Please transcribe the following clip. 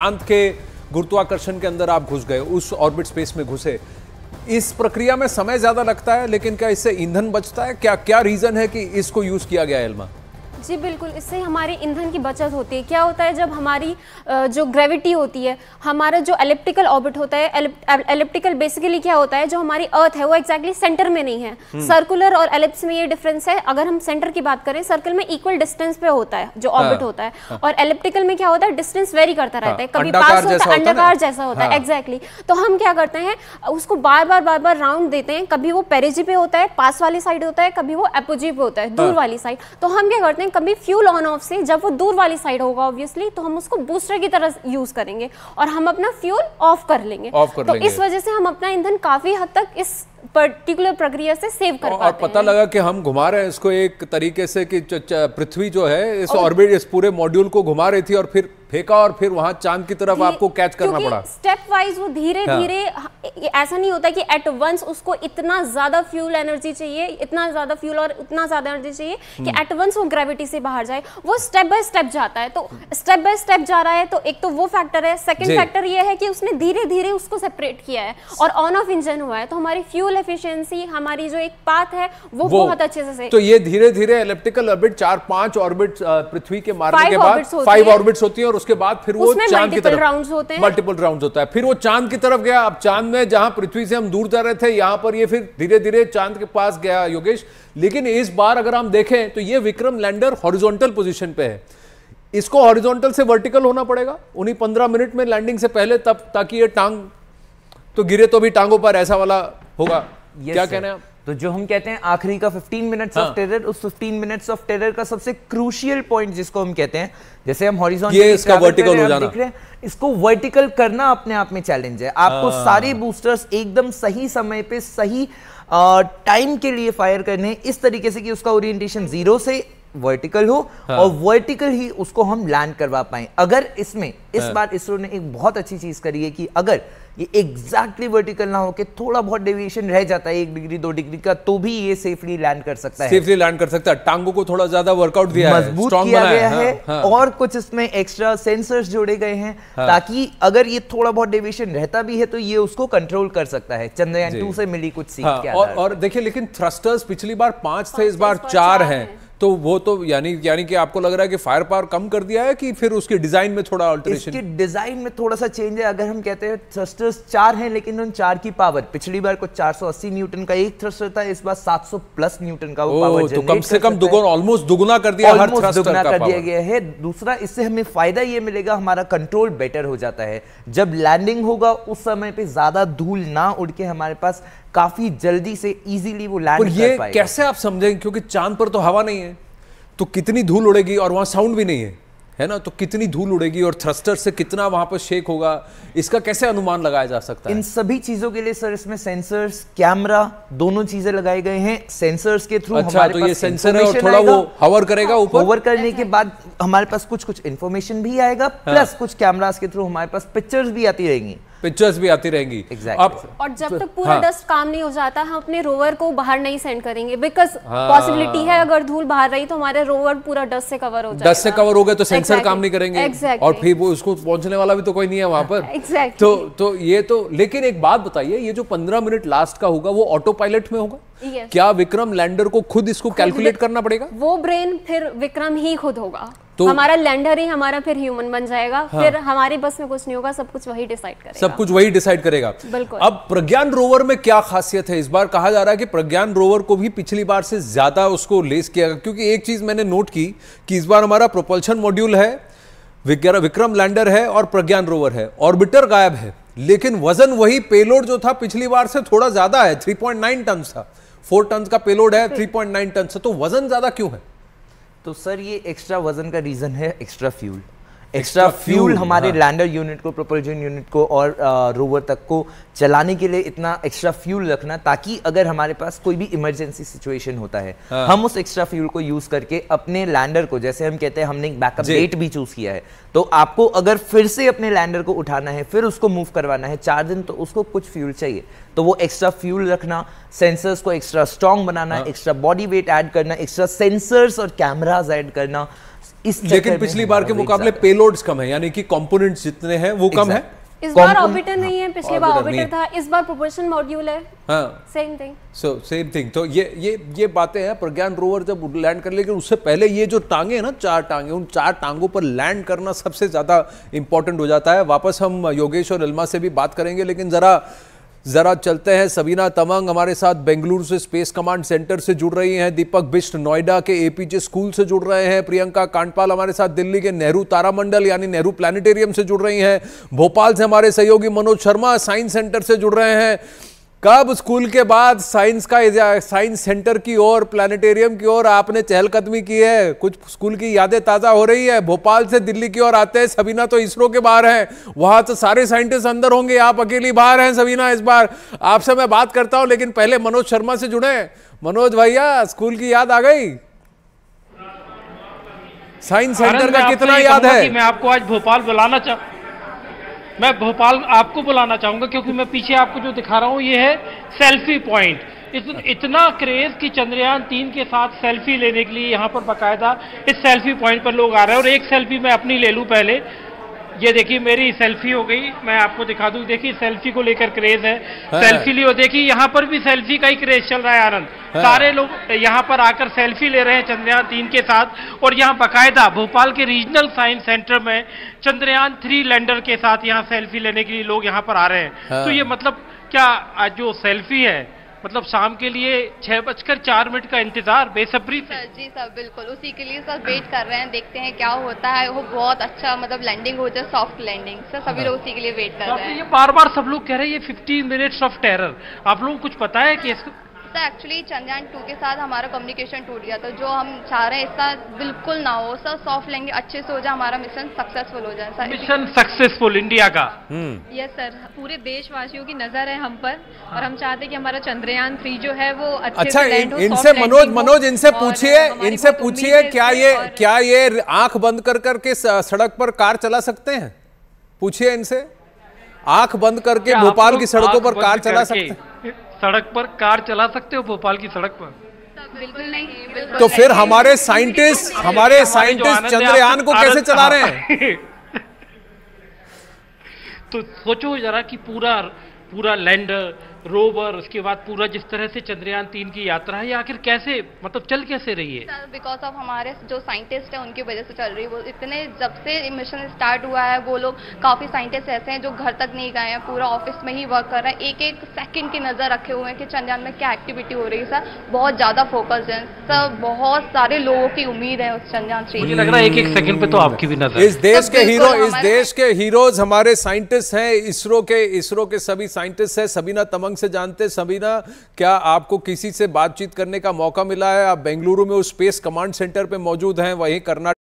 चांद के गुरुत्वाकर्षण के अंदर आप घुस गए, उस ऑर्बिट स्पेस में घुसे। इस प्रक्रिया में समय ज्यादा लगता है, लेकिन क्या इससे ईंधन बचता है? क्या क्या रीजन है कि इसको यूज किया गया एल्मा? जी बिल्कुल, इससे हमारे ईंधन की बचत होती है। क्या होता है, जब हमारी जो ग्रेविटी होती है, हमारा जो एलिप्टिकल ऑर्बिट होता है, एलिप्टिकल बेसिकली क्या होता है, जो हमारी अर्थ है वो एग्जैक्टली सेंटर में नहीं है। सर्कुलर और एलिप्स में ये डिफरेंस है। अगर हम सेंटर की बात करें, सर्कल में इक्वल डिस्टेंस पे होता है जो ऑर्बिट होता है, और एलिप्टिकल में क्या होता है, डिस्टेंस वेरी करता रहता है, कभी पास होता है, अंडाकार जैसा होता है एग्जैक्टली। तो हम क्या करते हैं, उसको बार बार राउंड देते हैं। कभी वो पेरिजी पे होता है, पास वाली साइड होता है, कभी वो एपोजी पे होता है, दूर वाली साइड। तो हम क्या करते हैं, कभी फ्यूल ऑन ऑफ से, जब वो दूर वाली साइड होगा ऑब्वियसली, तो हम उसको बूस्टर की तरह यूज करेंगे और हम अपना फ्यूल ऑफ कर लेंगे। तो इस वजह से हम अपना ईंधन काफी हद तक इस पर्टिकुलर प्रक्रिया से सेव कर पाते हैं। और पता लगा कि हम घुमा रहे हैं इसको एक तरीके से कि पृथ्वी जो है इस ऑर्बिट, इस पूरे मॉड्यूल को घुमा रही थी और फिर फेंका और फिर वहां चांद की तरफ आपको कैच करना पड़ा। स्टेप वाइज वो धीरे धीरे, ऐसा नहीं होता कि एट वंस उसको इतना ज्यादा फ्यूल एनर्जी चाहिए, इतना ज्यादा फ्यूल और इतना ज्यादा एनर्जी चाहिए कि एट वंस वो ग्रेविटी से बाहर जाए। वो स्टेप बाय स्टेप जाता है। तो स्टेप बाय स्टेप जा रहा है, तो एक तो वो फैक्टर है। सेकंड फैक्टर ये है कि उसने धीरे धीरे उसको सेपरेट किया है और ऑन ऑफ इंजन हुआ है। तो हमारी फ्यूल एफिशिएंसी, हमारी जो एक पाथ है वो बहुत अच्छे से। तो ये धीरे धीरे एलिप्टिकल ऑर्बिट 4-5 ऑर्बिट पृथ्वी के मारने के बाद 5 ऑर्बिट्स होती है और उसके बाद फिर वो चांद की तरफ मल्टीपल राउंड्स होता है। फिर वो चांद की तरफ गया। अब चांद में, जहां पृथ्वी से हम दूर जा रहे थे, यहां पर ये फिर धीरे धीरे चांद के पास गया योगेश। लेकिन इस बार अगर हम देखें तो ये विक्रम लैंडर हॉरिजॉन्टल पोजीशन पे है। इसको हॉरिजॉन्टल से वर्टिकल होना पड़ेगा उन्हीं 15 मिनट में लैंडिंग से पहले, तब ताकि ये टांग तो गिरे तो भी टांगों पर ऐसा वाला होगा। क्या कहना है आप? तो जो हम कहते हैं आखिरी का 15 मिनट्स ऑफ टेरर, उस 15 मिनट्स ऑफ टेरर का सबसे क्रूशियल पॉइंट जिसको हम कहते हैं, जैसे हम हॉरिजॉन्टल ये इसका वर्टिकल हो जाना, इसको वर्टिकल करना अपने आप में चैलेंज है। आपको सारे बूस्टर्स एकदम सही समय पे सही टाइम के लिए फायर करने, इस तरीके से कि उसका ओरिएंटेशन 0 से वर्टिकल हो और वर्टिकल ही उसको हम लैंड करवा पाए। अगर इसमें इस बार इसरो ने एक बहुत अच्छी चीज करी है कि अगर ये एग्जैक्टली वर्टिकल ना होके थोड़ा बहुत डेविएशन रह जाता है 1 डिग्री 2 डिग्री का, तो भी ये सेफली लैंड कर सकता है। सेफली लैंड कर सकता है। टांगों को थोड़ा ज्यादा वर्कआउट दिया है, मजबूत किया गया है। और कुछ इसमें एक्स्ट्रा सेंसर्स जोड़े गए हैं ताकि अगर ये थोड़ा बहुत डेविएशन रहता भी है तो ये उसको कंट्रोल कर सकता है। चंद्रयान 2 से मिली कुछ सीख के आधार और देखिए, लेकिन थ्रस्टर्स पिछली बार 5 थे, इस बार 4 हैं। तो वो तो यानी कि आपको लग रहा है कि फायर पावर कम कर दिया है कि फिर उसके डिजाइन में थोड़ा अल्टरेशन? इसके डिजाइन में थोड़ा सा चेंज है। अगर हम कहते हैं थ्रस्टर्स 4 हैं, लेकिन उन 4 की पावर, पिछली बार को 480 न्यूटन का एक थ्रस्टर था, इस बार 700 प्लस न्यूटन का वो पावर तो कम से कम ऑलमोस्ट दुगुना कर दिया, हर थ्रस्टर का कर दिया गया है। दूसरा, इससे हमें फायदा ये मिलेगा, हमारा कंट्रोल बेटर हो जाता है। जब लैंडिंग होगा उस समय पे ज्यादा धूल ना उड़ के हमारे पास काफी जल्दी से इजीली वो लैंड कर पाएगा। ये कैसे आप समझेंगे, क्योंकि चांद पर तो हवा नहीं है, तो कितनी धूल उड़ेगी और वहां साउंड भी नहीं है ना? तो कितनी धूल उड़ेगी और थ्रस्टर से कितना वहां पर शेक होगा, इसका कैसे अनुमान लगाया जा सकता है? इन सभी चीजों के लिए सर इसमें सेंसर्स, कैमरा, दोनों चीजें लगाए गए हैं। सेंसर्स के थ्रू हमारे तो पास ये सेंसर है और थोड़ा वो हवर करेगा ऊपर। हवर करने के बाद हमारे पास कुछ इंफॉर्मेशन भी आएगा, प्लस कुछ कैमरास के थ्रू हमारे पास पिक्चर्स भी आती रहेंगी। पिक्चर्स भी आती रहेंगी। और जब तक पूरा डस्ट काम नहीं हो जाता, हम अपने रोवर को बाहर नहीं सेंड करेंगे, बिकॉज पॉसिबिलिटी है अगर धूल बाहर रही तो हमारे रोवर पूरा डस्ट से कवर हो जाएगा। डस्ट से कवर हो गए तो सेंसर काम नहीं करेंगे और फिर वो उसको पहुंचने वाला भी तो कोई नहीं है वहां पर। तो ये तो, लेकिन एक बात बताइए, ये जो 15 मिनट लास्ट का होगा वो ऑटो पायलट में होगा? क्या विक्रम लैंडर को खुद इसको कैलकुलेट करना पड़ेगा? वो ब्रेन फिर विक्रम ही खुद होगा। तो हमारा लैंडर ही हमारा फिर ह्यूमन बन जाएगा। फिर हमारी बस में कुछ नहीं होगा, सब कुछ वही डिसाइड करेगा। सब कुछ वही डिसाइड करेगा। बिल्कुल। अब प्रज्ञान रोवर में क्या खासियत है? इस बार कहा जा रहा है कि प्रज्ञान रोवर को भी पिछली बार से ज्यादा उसको लेस किया गया, क्योंकि एक चीज मैंने नोट की कि इस बार हमारा प्रोपल्शन मॉड्यूल है, विक्रम लैंडर है और प्रज्ञान रोवर है, ऑर्बिटर गायब है, लेकिन वजन वही, पेलोड जो था पिछली बार से थोड़ा ज्यादा है। 3.9 टन था, 4 टन का पेलोड है, 3.9 टन से। तो वजन ज्यादा क्यों है? तो सर ये एक्स्ट्रा वजन का रीजन है एक्स्ट्रा फ्यूल। एक्स्ट्रा फ्यूल हमारे लैंडर यूनिट को, प्रोपल्शन यूनिट को और रोवर तक को चलाने के लिए इतना एक्स्ट्रा फ्यूल रखना, ताकि अगर हमारे पास कोई भी इमरजेंसी सिचुएशन होता है, हम उस एक्स्ट्रा फ्यूल को यूज करके अपने लैंडर को, जैसे हम कहते हैं हमने एक बैकअप डेट भी चूज किया है, तो आपको अगर फिर से अपने लैंडर को उठाना है, फिर उसको मूव करवाना है 4 दिन, तो उसको कुछ फ्यूल चाहिए। तो वो एक्स्ट्रा फ्यूल रखना, सेंसर्स को एक्स्ट्रा स्ट्रॉन्ग बनाना, एक्स्ट्रा बॉडी वेट ऐड करना, एक्स्ट्रा सेंसर्स और कैमरास ऐड करना, लेकिन पिछली बार के मुकाबले पेलोड्स कम है, यानी कि कंपोनेंट्स जितने हैं वो कम है। इस बार ऑर्बिटर नहीं है, पिछली बार ऑर्बिटर था, इस बार प्रोपल्शन मॉड्यूल है। हाँ, सेम थिंग। Same thing. तो ये बातें हैं। प्रज्ञान रोवर जब लैंड कर, लेकिन उससे पहले ये जो टांगे हैं ना, 4 टांगे, उन 4 टांगों पर लैंड करना सबसे ज्यादा इंपॉर्टेंट हो जाता है। वापस हम योगेश और इल्मा से भी बात करेंगे, लेकिन जरा चलते हैं। सबीना तमंग हमारे साथ बेंगलुरु से स्पेस कमांड सेंटर से जुड़ रही हैं, दीपक बिष्ट नोएडा के एपीजे स्कूल से जुड़ रहे हैं, प्रियंका कांडपाल हमारे साथ दिल्ली के नेहरू तारामंडल यानी नेहरू प्लानिटेरियम से जुड़ रही हैं, भोपाल से हमारे सहयोगी मनोज शर्मा साइंस सेंटर से जुड़ रहे हैं। कब स्कूल के बाद साइंस सेंटर की ओर, प्लानिटेरियम की ओर आपने चहलकदमी की है? कुछ स्कूल की यादें ताजा हो रही है? भोपाल से दिल्ली की ओर आते हैं, सबीना तो इसरो के बाहर हैं, वहां तो सारे साइंटिस्ट अंदर होंगे, आप अकेली बाहर हैं। सबीना, इस बार आपसे मैं बात करता हूं, लेकिन पहले मनोज शर्मा से जुड़े। मनोज भैया, स्कूल की याद आ गई? साइंस सेंटर का कितना याद है? मैं आपको आज भोपाल मैं भोपाल आपको बुलाना चाहूंगा, क्योंकि मैं पीछे आपको जो दिखा रहा हूं ये है सेल्फी पॉइंट। इतना क्रेज कि चंद्रयान 3 के साथ सेल्फी लेने के लिए यहाँ पर बाकायदा इस सेल्फी पॉइंट पर लोग आ रहे हैं। और एक सेल्फी मैं अपनी ले लूं पहले। ये देखिए मेरी सेल्फी हो गई, मैं आपको दिखा दूं। देखिए सेल्फी को लेकर क्रेज है, सेल्फी लियो। देखिए यहाँ पर भी सेल्फी का ही क्रेज चल रहा है आनंद। सारे लोग यहाँ पर आकर सेल्फी ले रहे हैं चंद्रयान 3 के साथ। और यहाँ बाकायदा भोपाल के रीजनल साइंस सेंटर में चंद्रयान 3 लैंडर के साथ यहाँ सेल्फी लेने के लिए लोग यहाँ पर आ रहे हैं। तो ये मतलब क्या आज जो सेल्फी है, मतलब शाम के लिए 6:04 का इंतजार बेसब्री से। जी सर, बिल्कुल उसी के लिए सर वेट कर रहे हैं, देखते हैं क्या होता है। वो बहुत अच्छा मतलब लैंडिंग हो जाए, सॉफ्ट लैंडिंग। सर सभी लोग उसी के लिए वेट कर रहे हैं। ये बार बार सब लोग कह रहे हैं ये 15 मिनट्स ऑफ टेरर, आप लोगों को कुछ पता है कि इसको? सर एक्चुअली चंद्रयान 2 के साथ हमारा कम्युनिकेशन टूट गया था। जो हम चाह रहे हैं इसका बिल्कुल ना हो सर, सॉफ्ट लैंडिंग अच्छे से हो जाए, हमारा मिशन सक्सेसफुल हो जाए सर। मिशन सक्सेसफुल इंडिया का। यस सर, पूरे देशवासियों की नजर है हम पर, और हम चाहते हैं कि हमारा चंद्रयान 3 जो है वो अच्छे से लैंड हो। इनसे मनोज इनसे पूछिए क्या ये आंख बंद कर करके सड़क पर कार चला सकते हैं? पूछिए इनसे, आंख बंद करके भोपाल की सड़कों पर कार चला सकते हैं? सड़क पर कार चला सकते हो भोपाल की सड़क पर? बिल्कुल नहीं, बिल्कुल। तो फिर हमारे साइंटिस्ट चंद्रयान को कैसे चला रहे हैं? तो सोचो जरा कि पूरा लैंडर, रोवर, उसके बाद पूरा जिस तरह से चंद्रयान 3 की यात्रा है, ये आखिर कैसे मतलब चल कैसे रही है? सर बिकॉज ऑफ हमारे जो साइंटिस्ट हैं उनकी वजह से चल रही है। वो इतने जब से मिशन स्टार्ट हुआ है, वो लोग काफी साइंटिस्ट ऐसे हैं जो घर तक नहीं गए हैं, पूरा ऑफिस में ही वर्क कर रहे हैं, एक एक सेकंड की नजर रखे हुए हैं कि चंद्रयान में क्या एक्टिविटी हो रही है। सर बहुत ज्यादा फोकस है सर, बहुत सारे लोगों की उम्मीद है उस चंद्रयान 3। मुझे लग रहा है एक एक सेकंड पे तो आपकी भी नजर। इस देश के हीरोज हमारे साइंटिस्ट हैं, इसरो के सभी साइंटिस्ट हैं। सबीना तमंग से जानते हैं। सबीना, क्या आपको किसी से बातचीत करने का मौका मिला है? आप बेंगलुरु में उस स्पेस कमांड सेंटर पे मौजूद हैं, वहीं कर्नाटक